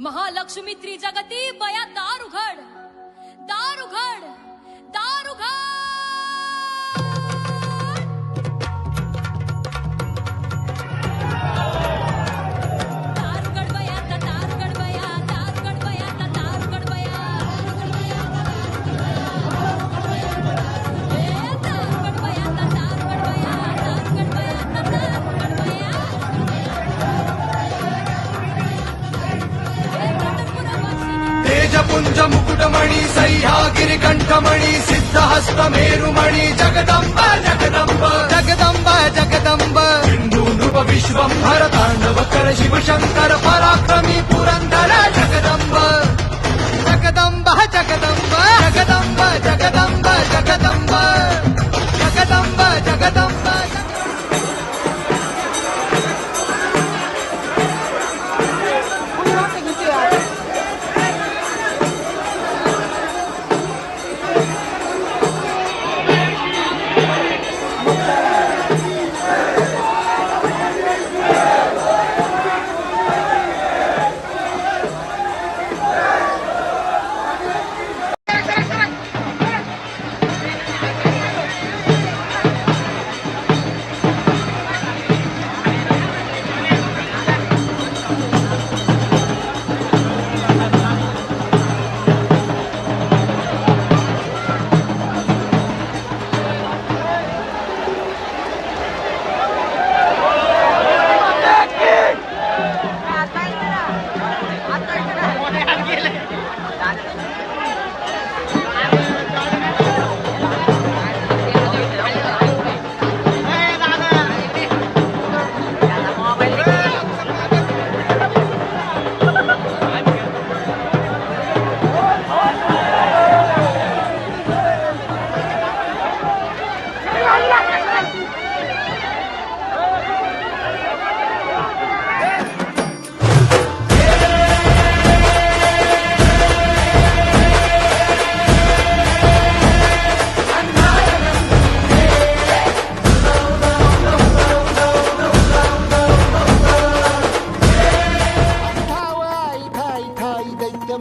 महालक्ष्मी त्रिजगती बया दार उघड, दार उघड, दार उघड. दार उघड बया, दार उघड बया, दार उघड बया, दार उघड बया. दार उघड बया, दार उघड बया, दार उघड बया, दार उघड बया. तेजपुंज मुकुटमणि सह्यागिरि कंठमणि सिद्धहस्त मेरुमणि जगदंब जगदंब जगदंब जगदंब सिंधु नृप विश्वंभर तांडव कर शिव शंकर पराक्रमी पुरंदर जगदंब जगदंब जगदंब जगदंब जगदंब जगदंब जगदंब जगदंब.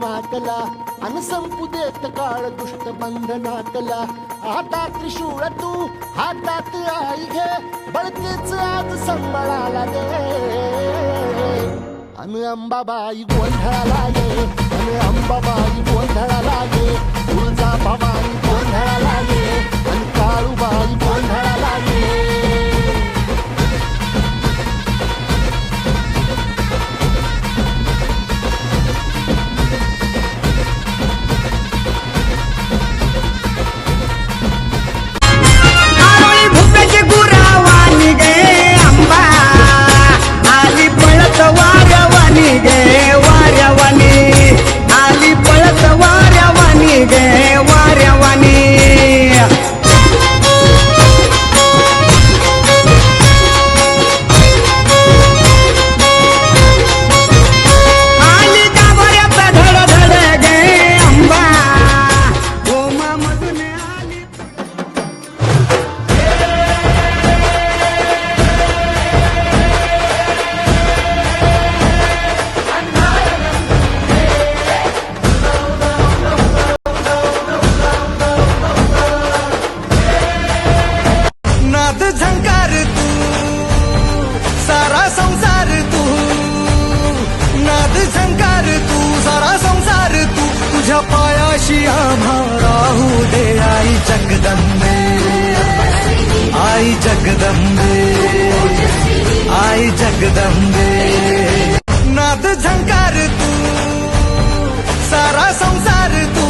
मातला अन संपू देत काळ दुष्ट बंधनातला. आता त्रिशूळ तू हातात आई घे, बळकेच आज संबळाला दे. अन अंबाबाई गोंधळाला ये, अन अंबाबाई गोंधळाला ये. तुळजा भवानी गोंधळाला ये, अन काळूबाई गोंधळाला ये. झंकार तू सारा संसार तू, नाद झंकार तू सारा संसार तू. तुझ्या पायाशी आम्हा राहू दे आई जगदंबे, आई जगदंबे, आई जगदंबे. नाद झंकार तू सारा संसार तू,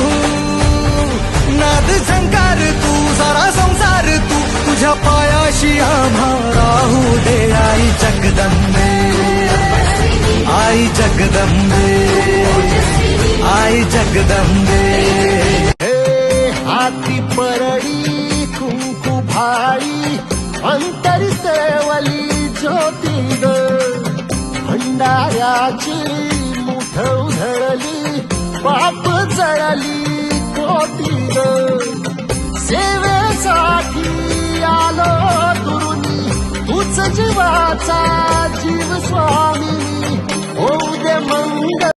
नाद झंकार तू सारा संसार तू. तुझ्या पायाशी आम्हा राहू दे आई जगदंबे, आई जगदंबे, आई जगदंबे. हाती परडी कुंकू भाई अंतरी सेवली ज्योती ग. भंडाऱ्याची मुठ उधळली पाप जळली कोटी ग. सेवेसाठी आलो दुरुनी, तूच जीवाचा जीव स्वामी. होऊ दे मंगल.